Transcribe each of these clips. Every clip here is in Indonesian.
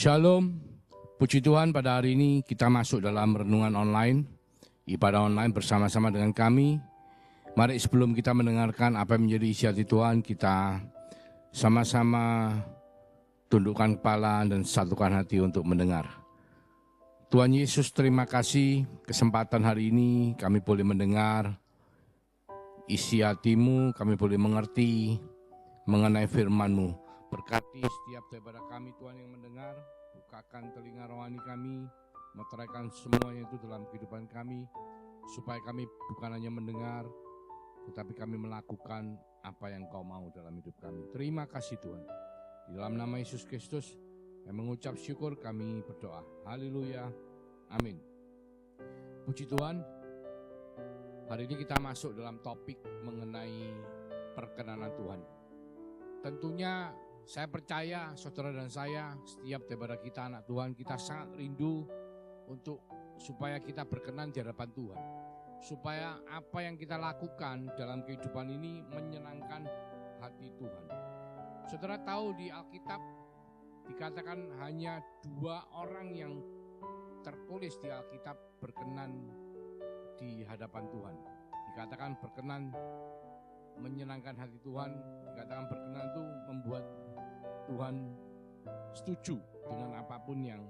Shalom, puji Tuhan pada hari ini kita masuk dalam renungan online, ibadah online bersama-sama dengan kami. Mari sebelum kita mendengarkan apa yang menjadi isi hati Tuhan, kita sama-sama tundukkan kepala dan satukan hati untuk mendengar. Tuhan Yesus, terima kasih kesempatan hari ini kami boleh mendengar isi hati-Mu, kami boleh mengerti mengenai firman-Mu. Berkati setiap daripada kami Tuhan yang mendengar, bukakan telinga rohani kami, meteraikan semuanya itu dalam kehidupan kami, supaya kami bukan hanya mendengar, tetapi kami melakukan apa yang Kau mau dalam hidup kami. Terima kasih Tuhan. Di dalam nama Yesus Kristus, yang mengucap syukur kami berdoa. Haleluya. Amin. Puji Tuhan. Hari ini kita masuk dalam topik mengenai perkenanan Tuhan. Tentunya saya percaya saudara dan saya, setiap daripada kita anak Tuhan, kita sangat rindu untuk supaya kita berkenan di hadapan Tuhan. Supaya apa yang kita lakukan dalam kehidupan ini menyenangkan hati Tuhan. Saudara tahu di Alkitab dikatakan hanya 2 orang yang tertulis di Alkitab berkenan di hadapan Tuhan. Dikatakan berkenan menyenangkan hati Tuhan, dikatakan berkenan itu membuat Tuhan setuju dengan apapun yang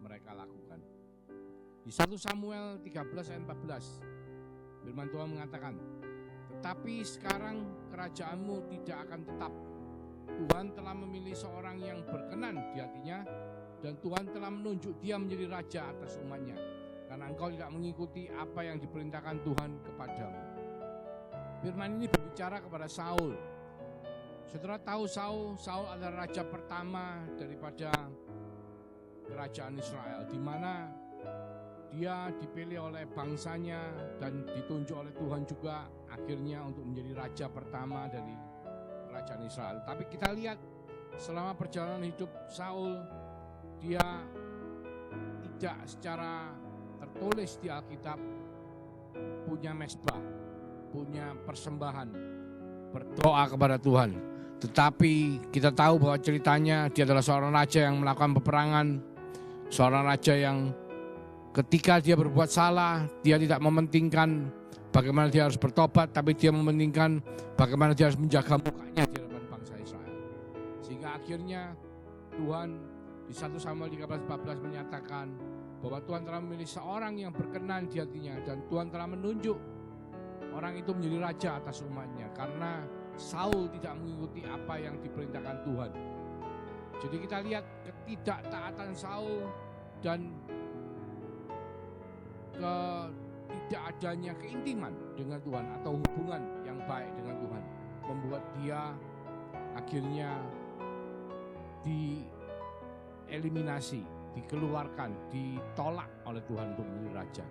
mereka lakukan. Di 1 Samuel 13 ayat 14 firman Tuhan mengatakan, tetapi sekarang kerajaanmu tidak akan tetap. Tuhan telah memilih seorang yang berkenan di hatinya, dan Tuhan telah menunjuk dia menjadi raja atas umatnya, karena engkau tidak mengikuti apa yang diperintahkan Tuhan kepadamu. Firman ini berbicara kepada Saul. Saudara tahu Saul adalah raja pertama daripada kerajaan Israel, di mana dia dipilih oleh bangsanya dan ditunjuk oleh Tuhan juga akhirnya untuk menjadi raja pertama dari kerajaan Israel. Tapi kita lihat selama perjalanan hidup Saul, dia tidak secara tertulis di Alkitab punya mezbah, punya persembahan, berdoa kepada Tuhan. Tetapi kita tahu bahwa ceritanya dia adalah seorang raja yang melakukan peperangan, seorang raja yang ketika dia berbuat salah, dia tidak mementingkan bagaimana dia harus bertobat, tapi dia mementingkan bagaimana dia harus menjaga mukanya di hadapan bangsa Israel. Sehingga akhirnya Tuhan di 1 Samuel 13:14 menyatakan bahwa Tuhan telah memilih seorang yang berkenan di hatinya, dan Tuhan telah menunjuk orang itu menjadi raja atas umatnya, karena Saul tidak mengikuti apa yang diperintahkan Tuhan. Jadi kita lihat ketidaktaatan Saul dan tidak adanya keintiman dengan Tuhan atau hubungan yang baik dengan Tuhan membuat dia akhirnya dieliminasi, dikeluarkan, ditolak oleh Tuhan untuk menjadi raja.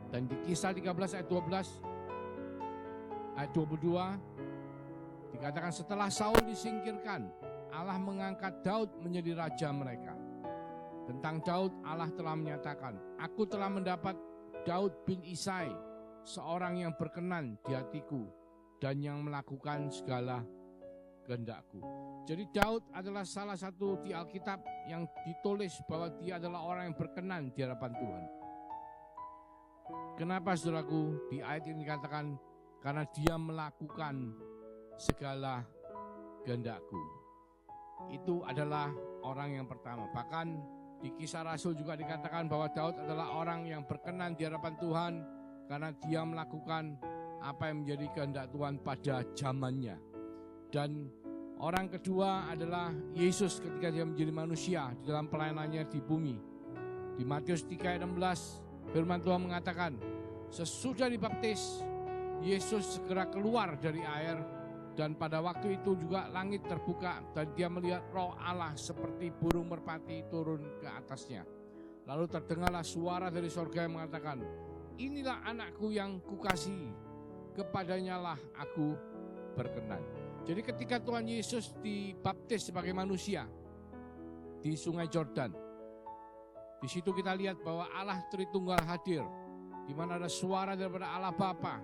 Dan di Kisah 13 ayat 12 ayat 22 dikatakan, setelah Saul disingkirkan, Allah mengangkat Daud menjadi raja mereka. Tentang Daud, Allah telah menyatakan, aku telah mendapat Daud bin Isai, seorang yang berkenan di hatiku dan yang melakukan segala kehendakku. Jadi Daud adalah salah satu di Alkitab yang ditulis bahwa dia adalah orang yang berkenan di hadapan Tuhan. Kenapa saudaraku? Di ayat ini dikatakan, karena dia melakukan segala kehendakku. Itu adalah orang yang pertama. Bahkan di Kisah Rasul juga dikatakan bahwa Daud adalah orang yang berkenan di hadapan Tuhan karena dia melakukan apa yang menjadi kehendak Tuhan pada zamannya. Dan orang kedua adalah Yesus ketika dia menjadi manusia di dalam pelayanannya di bumi. Di Matius 3 ayat 16 firman Tuhan mengatakan, sesudah dibaptis, Yesus segera keluar dari air, dan pada waktu itu juga langit terbuka dan dia melihat Roh Allah seperti burung merpati turun ke atasnya. Lalu terdengarlah suara dari sorga yang mengatakan, inilah anakku yang kukasihi, kepadanya lah aku berkenan. Jadi ketika Tuhan Yesus dibaptis sebagai manusia di Sungai Yordan, di situ kita lihat bahwa Allah Tritunggal hadir, di mana ada suara daripada Allah Bapa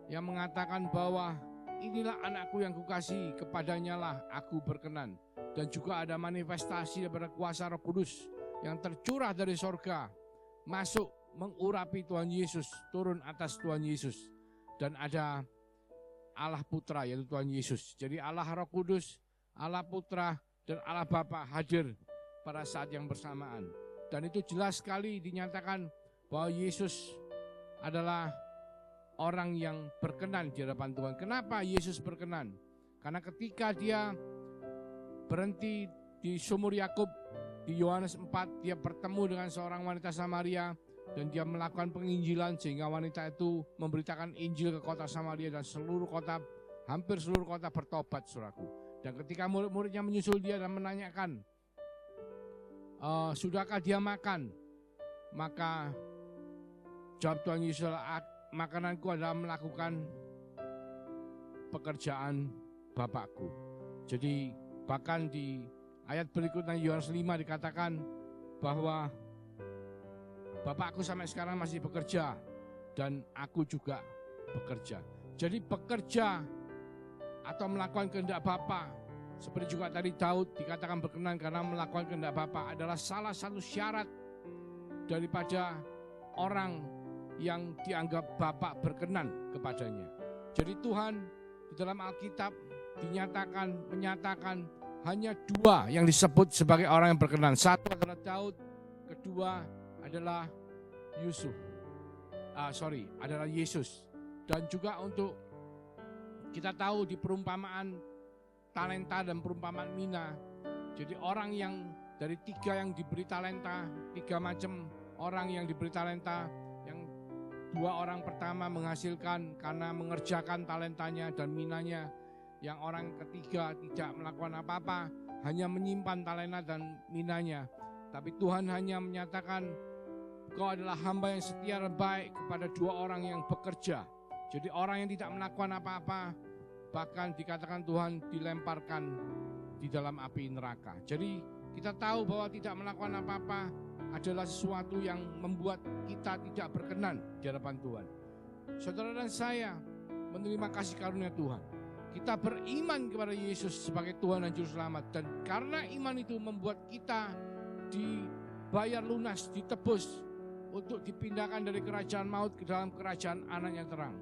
yang mengatakan bahwa inilah anakku yang kukasihi, kepadanya lah aku berkenan. dan juga ada manifestasi daripada kuasa Roh Kudus yang tercurah dari sorga, masuk mengurapi Tuhan Yesus, turun atas Tuhan Yesus. Dan ada Allah Putra yaitu Tuhan Yesus. Jadi Allah Roh Kudus, Allah Putra, dan Allah Bapa hadir pada saat yang bersamaan. Dan itu jelas sekali dinyatakan bahwa Yesus adalah orang yang berkenan di hadapan Tuhan. Kenapa Yesus berkenan? Karena ketika dia berhenti di sumur Yakub, di Yohanes 4, dia bertemu dengan seorang wanita Samaria dan dia melakukan penginjilan sehingga wanita itu memberitakan Injil ke kota Samaria dan seluruh kota, hampir seluruh kota bertobat, saudaraku. Dan ketika murid-muridnya menyusul dia dan menanyakan, sudahkah dia makan? Maka jawab Tuhan Yesus, makananku adalah melakukan pekerjaan Bapakku. Jadi bahkan di ayat berikutnya Yohanes 5 dikatakan bahwa Bapakku sampai sekarang masih bekerja dan aku juga bekerja. Jadi bekerja atau melakukan kehendak Bapa, seperti juga tadi Daud dikatakan berkenan karena melakukan kehendak Bapa, adalah salah satu syarat daripada orang yang dianggap Bapa berkenan kepadanya. Jadi Tuhan di dalam Alkitab menyatakan hanya dua yang disebut sebagai orang yang berkenan. Satu adalah Daud, kedua adalah adalah Yesus. Dan juga untuk kita tahu di perumpamaan talenta dan perumpamaan mina. Jadi orang yang dari tiga yang diberi talenta, tiga macam orang yang diberi talenta, yang dua orang pertama menghasilkan karena mengerjakan talentanya dan minanya. Yang orang ketiga tidak melakukan apa-apa, hanya menyimpan talenta dan minanya. Tapi Tuhan hanya menyatakan, Kau adalah hamba yang setia dan baik kepada dua orang yang bekerja. Jadi orang yang tidak melakukan apa-apa, bahkan dikatakan Tuhan dilemparkan di dalam api neraka. Jadi kita tahu bahwa tidak melakukan apa-apa adalah sesuatu yang membuat kita tidak berkenan di hadapan Tuhan. Saudara dan saya menerima kasih karunia Tuhan. Kita beriman kepada Yesus sebagai Tuhan dan Juru Selamat. Dan karena iman itu membuat kita dibayar lunas, ditebus untuk dipindahkan dari kerajaan maut ke dalam kerajaan Anak yang terang.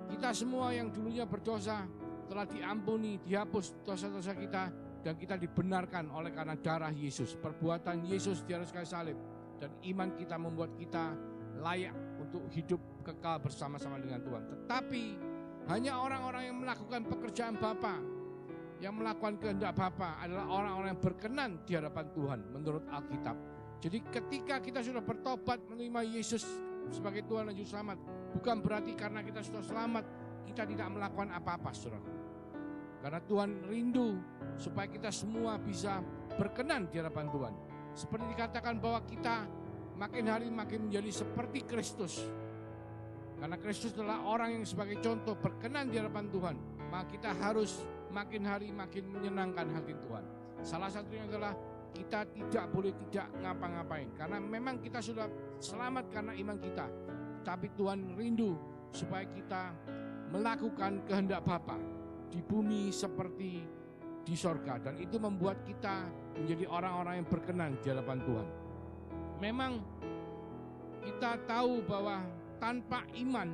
Kita semua yang dulunya berdosa telah diampuni, dihapus dosa-dosa kita, dan kita dibenarkan oleh karena darah Yesus, perbuatan Yesus di atas kayu salib. Dan iman kita membuat kita layak untuk hidup kekal bersama-sama dengan Tuhan. Tetapi hanya orang-orang yang melakukan pekerjaan Bapa, yang melakukan kehendak Bapa adalah orang-orang yang berkenan di hadapan Tuhan menurut Alkitab. Jadi ketika kita sudah bertobat menerima Yesus sebagai Tuhan dan Juru Selamat, bukan berarti karena kita sudah selamat kita tidak melakukan apa-apa, saudara. Karena Tuhan rindu supaya kita semua bisa berkenan di hadapan Tuhan. Seperti dikatakan bahwa kita makin hari makin menjadi seperti Kristus. Karena Kristus adalah orang yang sebagai contoh berkenan di hadapan Tuhan, maka kita harus makin hari makin menyenangkan hati Tuhan. Salah satunya adalah kita tidak boleh tidak ngapa-ngapain, karena memang kita sudah selamat karena iman kita. Tapi Tuhan rindu supaya kita melakukan kehendak Bapa di bumi seperti di sorga, dan itu membuat kita menjadi orang-orang yang berkenan di hadapan Tuhan. Memang kita tahu bahwa tanpa iman,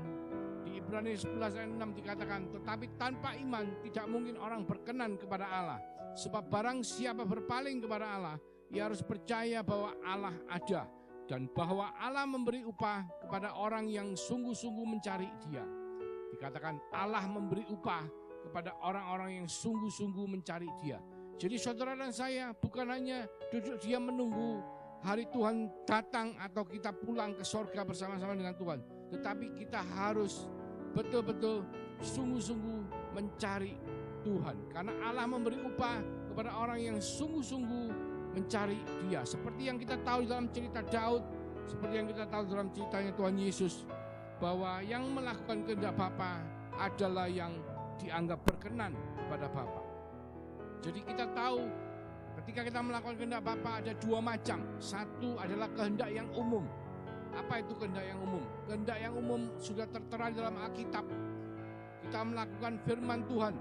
di Ibrani 11 ayat 6 dikatakan, tetapi tanpa iman tidak mungkin orang berkenan kepada Allah. Sebab barang siapa berpaling kepada Allah, ia harus percaya bahwa Allah ada, dan bahwa Allah memberi upah kepada orang yang sungguh-sungguh mencari Dia. Dikatakan Allah memberi upah kepada orang-orang yang sungguh-sungguh mencari Dia. Jadi saudara dan saya bukan hanya duduk diam menunggu hari Tuhan datang atau kita pulang ke sorga bersama-sama dengan Tuhan, tetapi kita harus betul-betul sungguh-sungguh mencari Tuhan. Karena Allah memberi upah kepada orang yang sungguh-sungguh mencari Dia. Seperti yang kita tahu dalam cerita Daud, seperti yang kita tahu dalam ceritanya Tuhan Yesus, bahwa yang melakukan kehendak Bapa adalah yang dianggap berkenan kepada Bapa. Jadi kita tahu ketika kita melakukan kehendak Bapa ada dua macam. Satu adalah kehendak yang umum. Apa itu kehendak yang umum? Kehendak yang umum sudah tertera dalam Alkitab. Kita melakukan firman Tuhan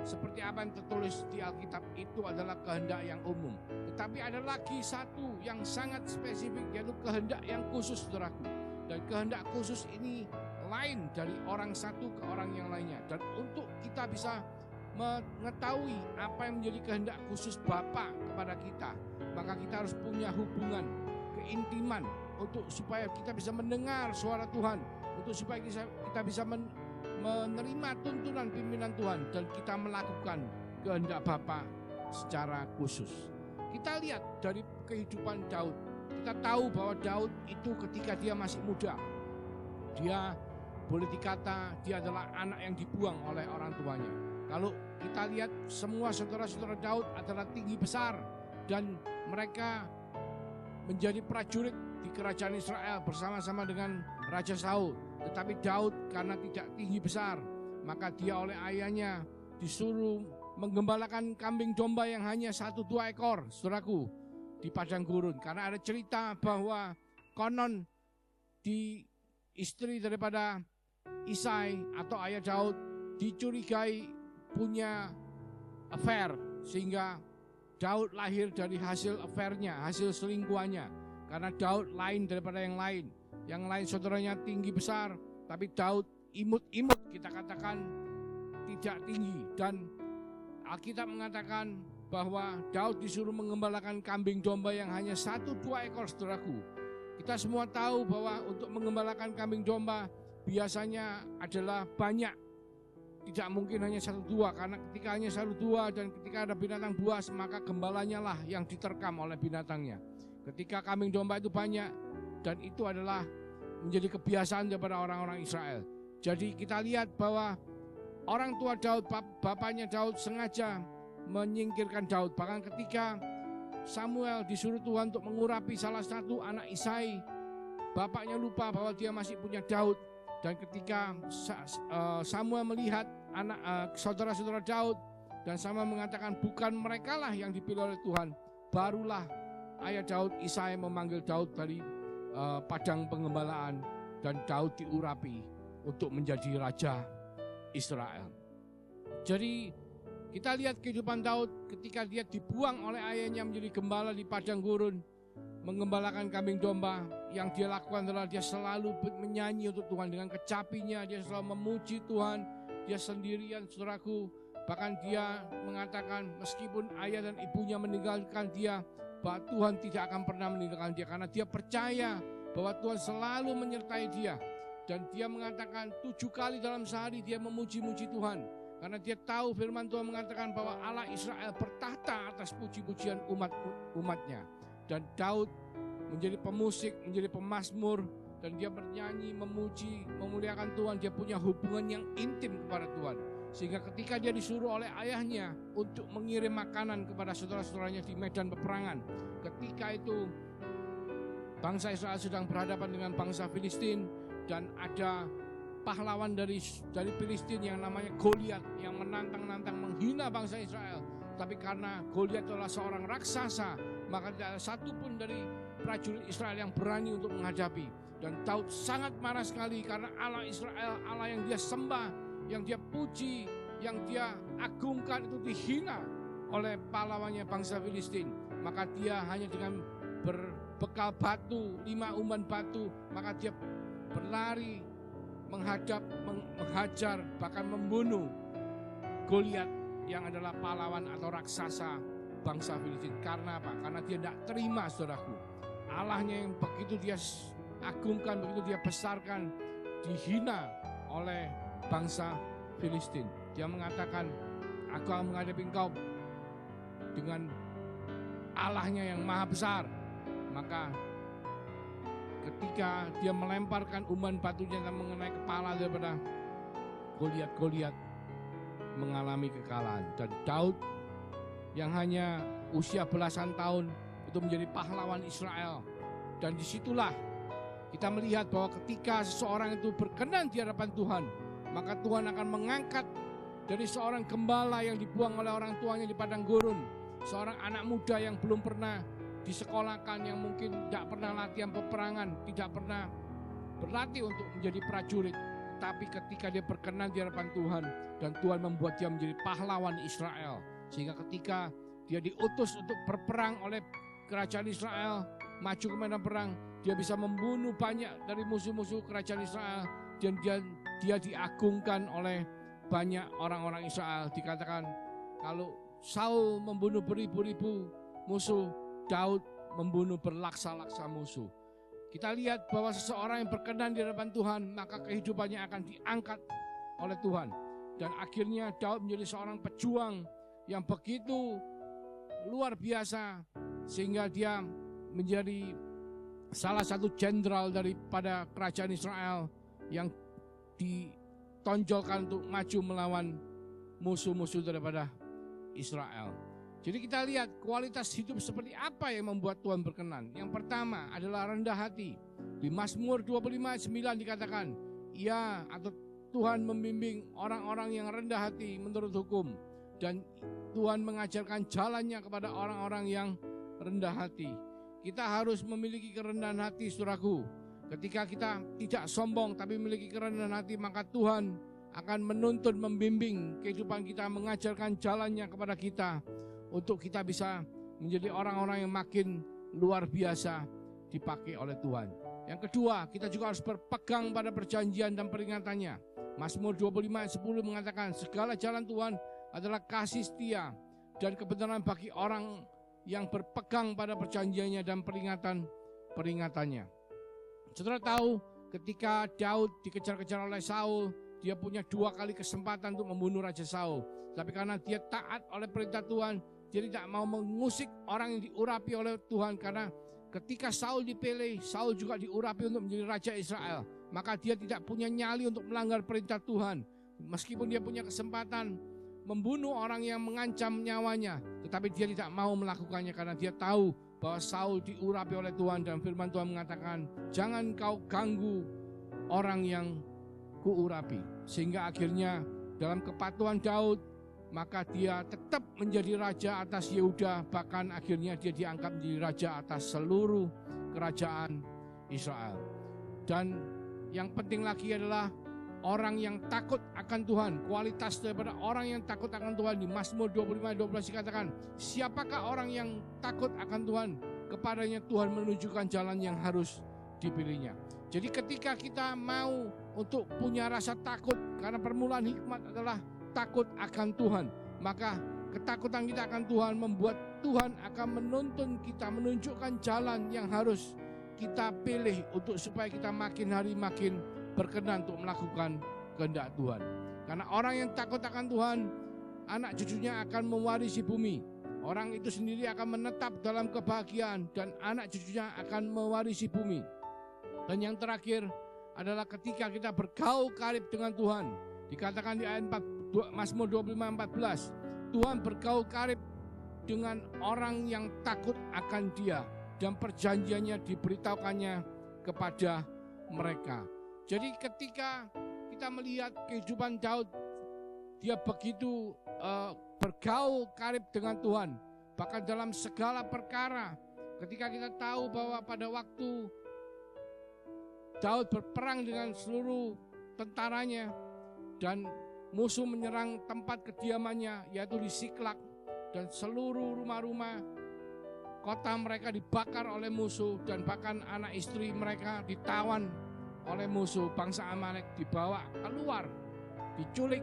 seperti apa yang tertulis di Alkitab itu adalah kehendak yang umum. Tetapi ada lagi satu yang sangat spesifik, yaitu kehendak yang khusus, saudaraku. Dan kehendak khusus ini lain dari orang satu ke orang yang lainnya. Dan untuk kita bisa mengetahui apa yang menjadi kehendak khusus Bapa kepada kita, maka kita harus punya hubungan, keintiman, untuk supaya kita bisa mendengar suara Tuhan, untuk supaya kita bisa menerima tuntunan pimpinan Tuhan dan kita melakukan kehendak Bapa secara khusus. Kita lihat dari kehidupan Daud. Kita tahu bahwa Daud itu ketika dia masih muda, dia boleh dikata dia adalah anak yang dibuang oleh orang tuanya. Kalau kita lihat semua saudara-saudara Daud adalah tinggi besar dan mereka menjadi prajurit di kerajaan Israel bersama-sama dengan Raja Saul. Tetapi Daud karena tidak tinggi besar, maka dia oleh ayahnya disuruh menggembalakan kambing domba yang hanya 1-2 ekor, saudaraku, di padang gurun. Karena ada cerita bahwa konon di istri daripada Isai atau ayah Daud dicurigai punya affair, sehingga Daud lahir dari hasil affairnya, hasil selingkuhannya. Karena Daud lain daripada yang lain. Yang lain saudaranya tinggi besar, tapi Daud imut-imut, kita katakan tidak tinggi. Dan Alkitab mengatakan bahwa Daud disuruh mengembalakan kambing domba yang hanya 1-2 ekor, saudaraku. Kita semua tahu bahwa untuk mengembalakan kambing domba biasanya adalah banyak. Tidak mungkin hanya 1-2, karena ketika hanya 1-2 dan ketika ada binatang buas, maka gembalanya lah yang diterkam oleh binatangnya. Ketika kambing domba itu banyak, dan itu adalah menjadi kebiasaan daripada orang-orang Israel. Jadi kita lihat bahwa orang tua Daud, bapaknya Daud sengaja menyingkirkan Daud. Bahkan ketika Samuel disuruh Tuhan untuk mengurapi salah satu anak Isai, bapaknya lupa bahwa dia masih punya Daud. Dan ketika Samuel melihat anak saudara-saudara Daud, dan Samuel mengatakan bukan merekalah yang dipilih oleh Tuhan, barulah ayah Daud, Isai, memanggil Daud dari padang penggembalaan, dan Daud diurapi untuk menjadi raja Israel. Jadi kita lihat kehidupan Daud ketika dia dibuang oleh ayahnya menjadi gembala di padang gurun, menggembalakan kambing domba. Yang dia lakukan adalah dia selalu menyanyi untuk Tuhan dengan kecapinya, dia selalu memuji Tuhan. Dia sendirian, saudaraku. Bahkan dia mengatakan meskipun ayah dan ibunya meninggalkan dia, bahwa Tuhan tidak akan pernah meninggalkan dia, karena dia percaya bahwa Tuhan selalu menyertai dia. Dan dia mengatakan 7 kali dalam sehari dia memuji-muji Tuhan, karena dia tahu firman Tuhan mengatakan bahwa Allah Israel bertahta atas puji-pujian umatnya. Dan Daud menjadi pemusik, menjadi pemazmur, dan dia bernyanyi, memuji, memuliakan Tuhan. Dia punya hubungan yang intim kepada Tuhan, sehingga ketika dia disuruh oleh ayahnya untuk mengirim makanan kepada saudara-saudaranya di medan peperangan, ketika itu bangsa Israel sedang berhadapan dengan bangsa Filistin, dan ada pahlawan dari Filistin yang namanya Goliat yang menantang-nantang, menghina bangsa Israel. Tapi karena Goliat adalah seorang raksasa, maka tidak ada satupun dari prajurit Israel yang berani untuk menghadapi. Dan Daud sangat marah sekali karena Allah Israel, Allah yang dia sembah, yang dia puji, yang dia agungkan itu dihina oleh pahlawannya bangsa Filistin. Maka dia hanya dengan berbekal batu, 5 umpan batu, maka dia berlari menghadap, menghajar, bahkan membunuh Goliat yang adalah pahlawan atau raksasa bangsa Filistin. Karena apa? Karena dia tidak terima, saudaraku, Allahnya yang begitu dia agungkan, begitu dia besarkan, dihina oleh bangsa Filistin. Dia mengatakan, aku akan menghadapi engkau dengan Allahnya yang maha besar. Maka ketika dia melemparkan umpan batunya dan mengenai kepala daripada Goliat mengalami kekalahan. Dan Daud yang hanya usia belasan tahun itu menjadi pahlawan Israel. Dan disitulah kita melihat bahwa ketika seseorang itu berkenan di hadapan Tuhan, maka Tuhan akan mengangkat dari seorang gembala yang dibuang oleh orang tuanya di padang gurun, seorang anak muda yang belum pernah disekolahkan, yang mungkin tidak pernah latihan peperangan, tidak pernah berlatih untuk menjadi prajurit, tetapi ketika dia berkenan di hadapan Tuhan dan Tuhan membuat dia menjadi pahlawan Israel, sehingga ketika dia diutus untuk berperang oleh kerajaan Israel, maju ke medan perang, dia bisa membunuh banyak dari musuh-musuh kerajaan Israel, dan dia diagungkan oleh banyak orang-orang Israel. Dikatakan kalau Saul membunuh beribu-ribu musuh, Daud membunuh berlaksa-laksa musuh. Kita lihat bahwa seseorang yang berkenan di hadapan Tuhan, maka kehidupannya akan diangkat oleh Tuhan. Dan akhirnya Daud menjadi seorang pejuang yang begitu luar biasa, sehingga dia menjadi salah satu jenderal daripada kerajaan Israel yang ditonjolkan untuk maju melawan musuh-musuh daripada Israel. Jadi kita lihat kualitas hidup seperti apa yang membuat Tuhan berkenan. Yang pertama adalah rendah hati. Di Mazmur 25:9 dikatakan, ia atau Tuhan membimbing orang-orang yang rendah hati menurut hukum, dan Tuhan mengajarkan jalannya kepada orang-orang yang rendah hati. Kita harus memiliki kerendahan hati, saudaraku. Ketika kita tidak sombong tapi memiliki kerendahan hati, maka Tuhan akan menuntun, membimbing kehidupan kita, mengajarkan jalannya kepada kita, untuk kita bisa menjadi orang-orang yang makin luar biasa dipakai oleh Tuhan. Yang kedua, kita juga harus berpegang pada perjanjian dan peringatannya. Mazmur 25:10 mengatakan, segala jalan Tuhan adalah kasih setia dan kebenaran bagi orang yang berpegang pada perjanjiannya dan peringatannya. Saudara tahu, ketika Daud dikejar-kejar oleh Saul, dia punya 2 kali kesempatan untuk membunuh Raja Saul. Tapi karena dia taat oleh perintah Tuhan, dia tidak mau mengusik orang yang diurapi oleh Tuhan. Karena ketika Saul dipilih, Saul juga diurapi untuk menjadi Raja Israel. Maka dia tidak punya nyali untuk melanggar perintah Tuhan. Meskipun dia punya kesempatan membunuh orang yang mengancam nyawanya, tetapi dia tidak mau melakukannya karena dia tahu bahwa Saul diurapi oleh Tuhan. Dan firman Tuhan mengatakan, jangan kau ganggu orang yang kuurapi. Sehingga akhirnya dalam kepatuhan Daud, maka dia tetap menjadi raja atas Yehuda, bahkan akhirnya dia diangkat menjadi raja atas seluruh kerajaan Israel. Dan yang penting lagi adalah orang yang takut akan Tuhan. Kualitas daripada orang yang takut akan Tuhan, di Mazmur 25:12 dikatakan, siapakah orang yang takut akan Tuhan? Kepadanya Tuhan menunjukkan jalan yang harus dipilihnya. Jadi ketika kita mau untuk punya rasa takut, karena permulaan hikmat adalah takut akan Tuhan, maka ketakutan kita akan Tuhan membuat Tuhan akan menuntun kita, menunjukkan jalan yang harus kita pilih untuk supaya kita makin hari makin berkenan untuk melakukan kehendak Tuhan. Karena orang yang takut akan Tuhan, anak cucunya akan mewarisi bumi. Orang itu sendiri akan menetap dalam kebahagiaan dan anak cucunya akan mewarisi bumi. Dan yang terakhir adalah ketika kita bergaul karib dengan Tuhan. Dikatakan di ayat 4, Mazmur 25:14, Tuhan bergaul karib dengan orang yang takut akan Dia, dan perjanjiannya diberitahukannya kepada mereka. Jadi ketika kita melihat kehidupan Daud, dia begitu bergaul karib dengan Tuhan. Bahkan dalam segala perkara, ketika kita tahu bahwa pada waktu Daud berperang dengan seluruh tentaranya dan musuh menyerang tempat kediamannya, yaitu di Siklak, dan seluruh rumah-rumah kota mereka dibakar oleh musuh, dan bahkan anak istri mereka ditawan oleh musuh bangsa Amalek, dibawa keluar, diculik.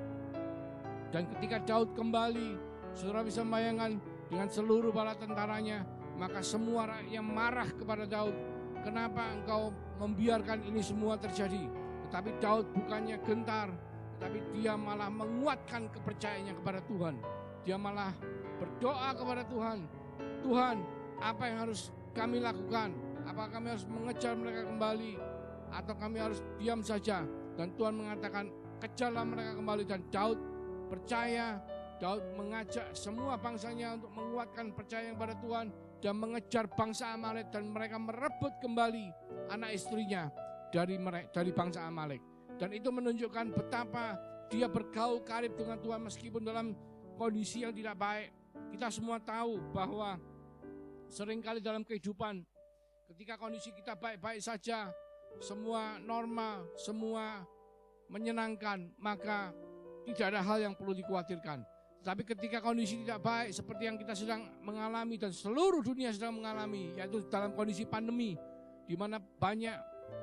Dan ketika Daud kembali, saudara bisa membayangkan dengan seluruh bala tentaranya, maka semua rakyat marah kepada Daud. Kenapa engkau membiarkan ini semua terjadi? Tetapi Daud bukannya gentar, tetapi dia malah menguatkan kepercayaannya kepada Tuhan. Dia malah berdoa kepada Tuhan, Tuhan, apa yang harus kami lakukan? Apakah kami harus mengejar mereka kembali, atau kami harus diam saja? Dan Tuhan mengatakan, kejarlah mereka kembali. Dan Daud percaya, Daud mengajak semua bangsanya untuk menguatkan percaya kepada Tuhan dan mengejar bangsa Amalek, dan mereka merebut kembali anak istrinya dari bangsa Amalek. Dan itu menunjukkan betapa dia bergaul karib dengan Tuhan meskipun dalam kondisi yang tidak baik. Kita semua tahu bahwa seringkali dalam kehidupan, ketika kondisi kita baik-baik saja, semua normal, semua menyenangkan, maka tidak ada hal yang perlu dikhawatirkan. Tapi ketika kondisi tidak baik seperti yang kita sedang mengalami dan seluruh dunia sedang mengalami, yaitu dalam kondisi pandemi, di mana banyak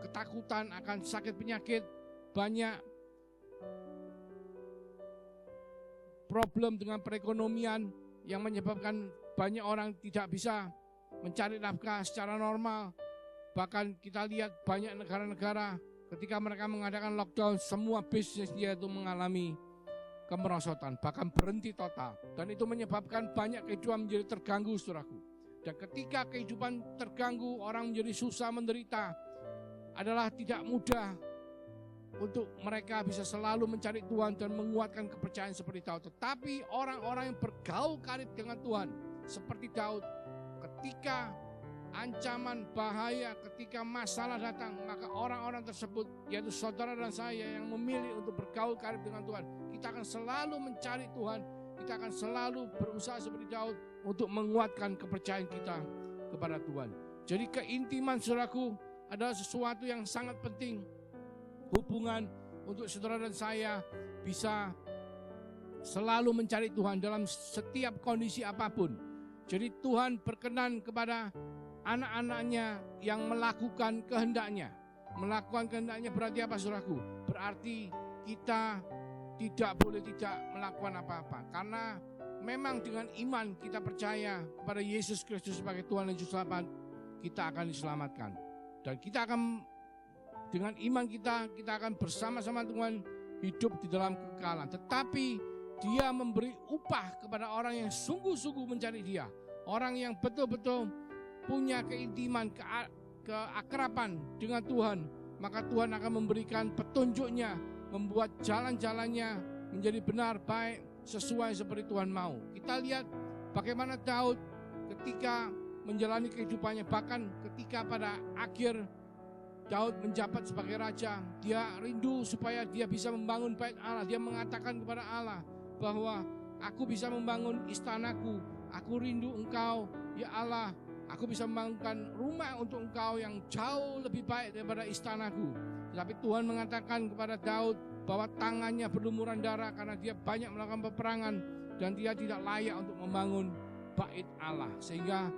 ketakutan akan sakit penyakit, banyak problem dengan perekonomian yang menyebabkan banyak orang tidak bisa mencari nafkah secara normal. Bahkan kita lihat banyak negara-negara ketika mereka mengadakan lockdown, semua bisnisnya itu mengalami kemerosotan, bahkan berhenti total. Dan itu menyebabkan banyak kehidupan menjadi terganggu, saudaraku. Dan ketika kehidupan terganggu, orang menjadi susah, menderita, adalah tidak mudah untuk mereka bisa selalu mencari Tuhan dan menguatkan kepercayaan seperti Daud. Tetapi orang-orang yang bergaul karib dengan Tuhan seperti Daud, ketika ancaman bahaya, ketika masalah datang, maka orang-orang tersebut, yaitu saudara dan saya yang memilih untuk bergaul karib dengan Tuhan, kita akan selalu mencari Tuhan, kita akan selalu berusaha seperti Daud untuk menguatkan kepercayaan kita kepada Tuhan. Jadi keintiman, saudaraku, adalah sesuatu yang sangat penting. Hubungan untuk saudara dan saya bisa selalu mencari Tuhan dalam setiap kondisi apapun. Jadi Tuhan berkenan kepada anak-anaknya yang melakukan kehendaknya. Melakukan kehendaknya berarti apa, saudaraku? Berarti kita tidak boleh tidak melakukan apa-apa. Karena memang dengan iman kita percaya kepada Yesus Kristus sebagai Tuhan dan Juru Selamat, kita akan diselamatkan. Dan kita akan, dengan iman kita akan bersama-sama Tuhan hidup di dalam kekekalan. Tetapi Dia memberi upah kepada orang yang sungguh-sungguh mencari Dia. Orang yang betul-betul punya keintiman, keakraban dengan Tuhan. Maka Tuhan akan memberikan petunjuknya, membuat jalan-jalannya menjadi benar, baik, sesuai seperti Tuhan mau. Kita lihat bagaimana Daud ketika menjalani kehidupannya, bahkan ketika pada akhir Daud menjabat sebagai raja, dia rindu supaya dia bisa membangun bait Allah. Dia mengatakan kepada Allah bahwa aku bisa membangun istanaku, aku rindu Engkau ya Allah, aku bisa membangunkan rumah untuk Engkau yang jauh lebih baik daripada istanaku. Tapi Tuhan mengatakan kepada Daud bahwa tangannya berlumuran darah karena dia banyak melakukan peperangan dan dia tidak layak untuk membangun bait Allah. Sehingga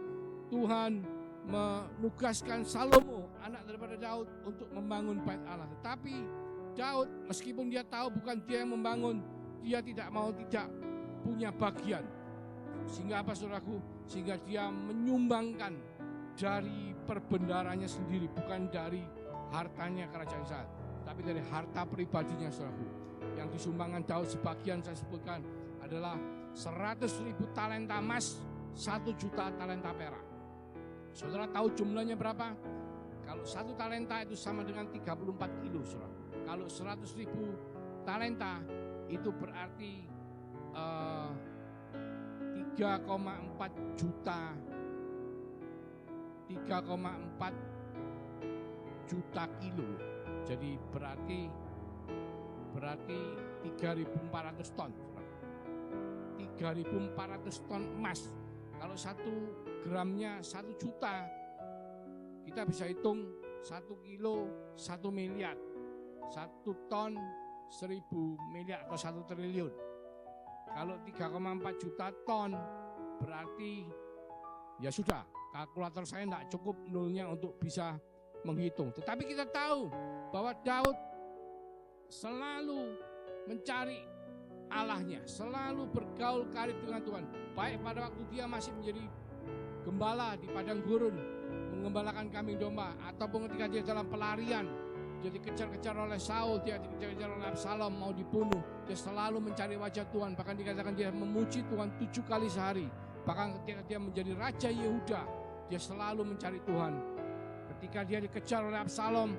Tuhan menugaskan Salomo, anak daripada Daud, untuk membangun bait Allah. Tetapi Daud, meskipun dia tahu bukan dia yang membangun, dia tidak punya bagian. Sehingga apa, saudaraku? Sehingga dia menyumbangkan dari perbendaharanya sendiri, bukan dari hartanya kerajaan Israel, tapi dari harta pribadinya, saudaraku. Yang disumbangkan Daud sebagian saya sebutkan adalah 100.000 talenta emas, 1 juta talenta perak. Saudara tahu jumlahnya berapa? Kalau 1 talenta itu sama dengan 34 kilo, saudara. Kalau 100.000 talenta itu berarti 3,4 juta kilo. Jadi berarti 3.400 ton. 3.400 ton emas. Kalau 1 gramnya 1 juta, kita bisa hitung 1 kilo 1 miliar, 1 ton 1.000 miliar atau 1 triliun. Kalau 3,4 juta ton berarti ya sudah, kalkulator saya tidak cukup nolnya untuk bisa menghitung. Tetapi kita tahu bahwa Daud selalu mencari Allahnya, selalu bergaul karib dengan Tuhan. Baik pada waktu dia masih menjadi gembala di padang gurun, mengembalakan kambing domba, ataupun ketika dia dalam pelarian, dia dikejar-kejar oleh Saul, dia dikejar-kejar oleh Absalom, mau dibunuh. Dia selalu mencari wajah Tuhan. Bahkan dikatakan dia memuji Tuhan 7 kali sehari. Bahkan ketika dia menjadi Raja Yehuda, dia selalu mencari Tuhan. Ketika dia dikejar oleh Absalom,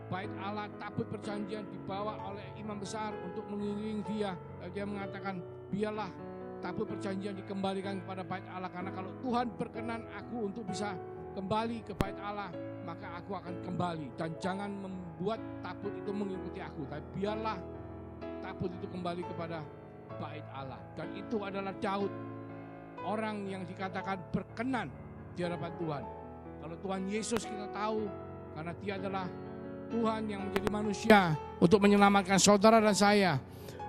bait Allah, tabut perjanjian dibawa oleh imam besar untuk mengiringi dia. Dia mengatakan, biarlah tabut perjanjian dikembalikan kepada bait Allah, karena kalau Tuhan berkenan aku untuk bisa kembali ke bait Allah, maka aku akan kembali. Dan jangan membuat tabut itu mengikuti aku, tapi biarlah tabut itu kembali kepada bait Allah. Dan itu adalah Daud, orang yang dikatakan berkenan di hadapan Tuhan. Kalau Tuhan Yesus kita tahu, karena dia adalah Tuhan yang menjadi manusia, untuk menyelamatkan saudara dan saya.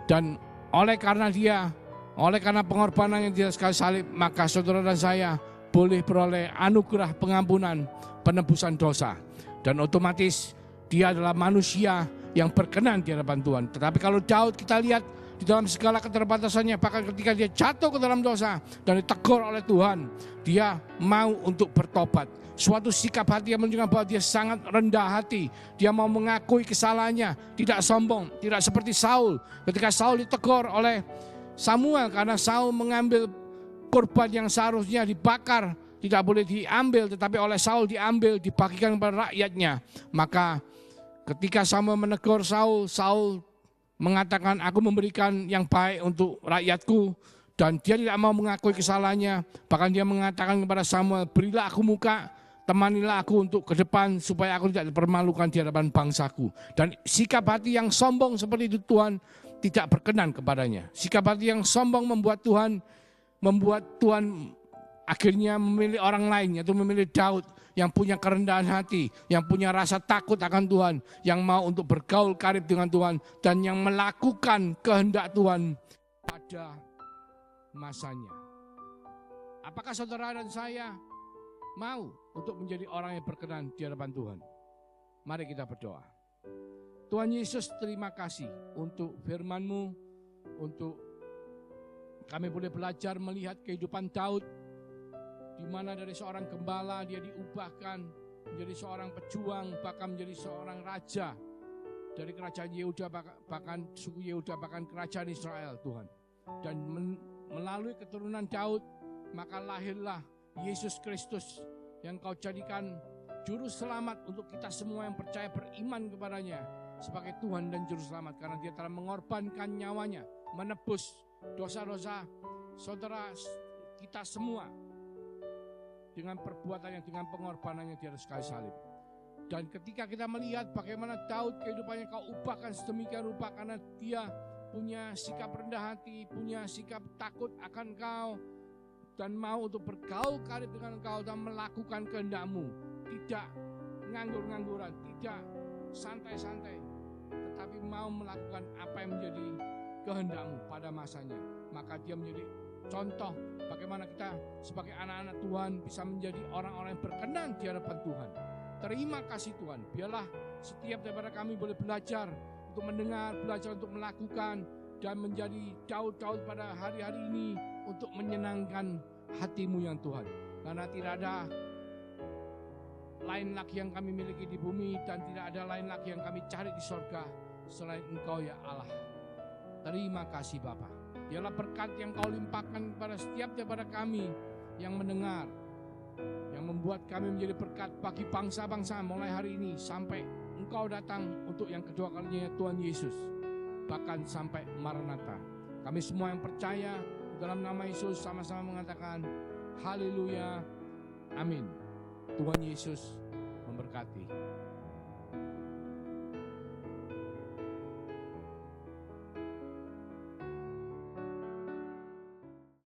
Dan oleh karena pengorbanan yang di atas kayu salib, maka saudara dan saya boleh beroleh anugerah pengampunan, penebusan dosa. Dan otomatis dia adalah manusia yang berkenan di hadapan Tuhan. Tetapi kalau Daud kita lihat di dalam segala keterbatasannya, bahkan ketika dia jatuh ke dalam dosa dan ditegur oleh Tuhan, dia mau untuk bertobat. Suatu sikap hati yang menunjukkan bahwa dia sangat rendah hati. Dia mau mengakui kesalahannya, tidak sombong, tidak seperti Saul. Ketika Saul ditegur oleh Samuel karena Saul mengambil korban yang seharusnya dibakar, tidak boleh diambil, tetapi oleh Saul diambil, dibagikan kepada rakyatnya. Maka ketika Samuel menegur Saul, Saul mengatakan, aku memberikan yang baik untuk rakyatku. Dan dia tidak mau mengakui kesalahannya. Bahkan dia mengatakan kepada Samuel, berilah aku muka, temanilah aku untuk ke depan, supaya aku tidak dipermalukan di hadapan bangsaku. Dan sikap hati yang sombong seperti itu Tuhan tidak berkenan kepadanya. Sikap hati yang sombong membuat Tuhan akhirnya memilih orang lain, yaitu memilih Daud yang punya kerendahan hati, yang punya rasa takut akan Tuhan, yang mau untuk bergaul karib dengan Tuhan, dan yang melakukan kehendak Tuhan pada masanya. Apakah saudara dan saya mau untuk menjadi orang yang berkenan di hadapan Tuhan? Mari kita berdoa. Tuhan Yesus, terima kasih untuk firman-Mu, untuk kami boleh belajar melihat kehidupan Daud, di mana dari seorang gembala dia diubahkan menjadi seorang pejuang, bahkan menjadi seorang raja dari kerajaan Yehuda, bahkan suku Yehuda, bahkan kerajaan Israel, Tuhan. Dan melalui keturunan Daud, maka lahirlah Yesus Kristus yang Kau jadikan juru selamat untuk kita semua yang percaya beriman kepadanya sebagai Tuhan dan juru selamat, karena dia telah mengorbankan nyawanya, menebus dosa-dosa saudara kita semua dengan perbuatannya, dengan pengorbanannya di atas kayu salib. Dan ketika kita melihat bagaimana Daud kehidupannya Kau ubahkan sedemikian rupa, karena dia punya sikap rendah hati, punya sikap takut akan Kau, dan mau untuk bergaul karib dengan Kau dan melakukan kehendak-Mu, tidak nganggur-ngangguran, tidak santai-santai, tetapi mau melakukan apa yang menjadi kehendak-Mu pada masanya. Maka dia menjadi contoh bagaimana kita sebagai anak-anak Tuhan bisa menjadi orang-orang yang berkenan di hadapan Tuhan. Terima kasih Tuhan, biarlah setiap daripada kami boleh belajar untuk mendengar, belajar untuk melakukan, dan menjadi Daud-Daud pada hari-hari ini untuk menyenangkan hati-Mu yang Tuhan. Karena tidak ada lain lagi yang kami miliki di bumi, dan tidak ada lain lagi yang kami cari di sorga selain Engkau ya Allah. Terima kasih Bapa. Biarlah berkat yang Kau limpahkan kepada setiap daripada kami yang mendengar, yang membuat kami menjadi berkat bagi bangsa-bangsa mulai hari ini sampai Engkau datang untuk yang kedua kalinya Tuhan Yesus, bahkan sampai Maranatha. Kami semua yang percaya dalam nama Yesus sama-sama mengatakan haleluya, amin. Tuhan Yesus memberkati.